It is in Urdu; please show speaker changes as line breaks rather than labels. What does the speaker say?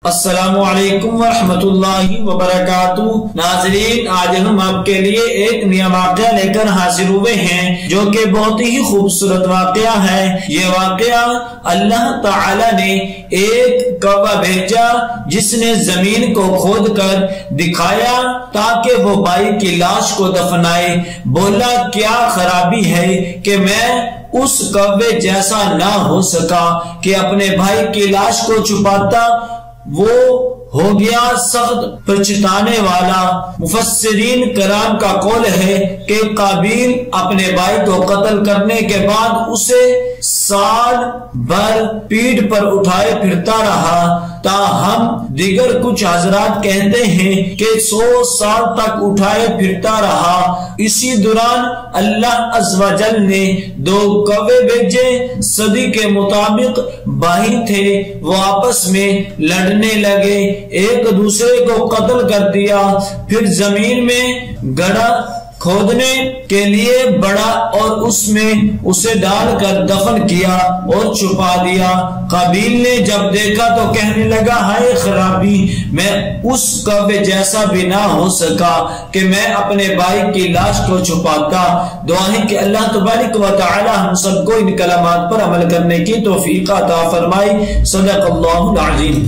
السلام علیکم ورحمۃ اللہ وبرکاتہ۔ ناظرین، آج ہم آپ کے لیے ایک نیا واقعہ لے کر حاضر ہوئے ہیں جو کہ بہت ہی خوبصورت واقعہ ہے۔ یہ واقعہ اللہ تعالی نے ایک کوا بھیجا جس نے زمین کو کھود کر دکھایا تاکہ وہ بھائی کی لاش کو دفنائے۔ بولا کیا خرابی ہے کہ میں اس کوے جیسا نہ ہو سکا کہ اپنے بھائی کی لاش کو چھپاتا، وہ ہو گیا سخت پچھتانے والا۔ مفسرین کرام کا قول ہے کہ قابیل اپنے بھائی کو قتل کرنے کے بعد اسے سال بھر پیٹھ پر اٹھائے پھرتا رہا، تاہم دیگر کچھ حضرات کہتے ہیں کہ 100 سال تک اٹھائے پھرتا رہا۔ اسی دوران اللہ عز و جل نے 2 کوے بھیجے۔ صدی کے مطابق بھائی تھے، وہ آپس میں لڑنے لگے، ایک دوسرے کو قتل کر دیا، پھر زمین میں گڑھا کھودنے کے لیے بڑا اور اس میں اسے ڈال کر دفن کیا اور چھپا دیا۔ قابیل نے جب دیکھا تو کہنے لگا، ہائے خرابی، میں اس کوے جیسا بھی نہ ہو سکا کہ میں اپنے بھائی کی لاش کو چھپاتا۔ دعا ہے کہ اللہ تبارک و تعالی ہم سب کو ان کلمات پر عمل کرنے کی توفیق عطا فرمائے۔ صدق اللہ العظیم۔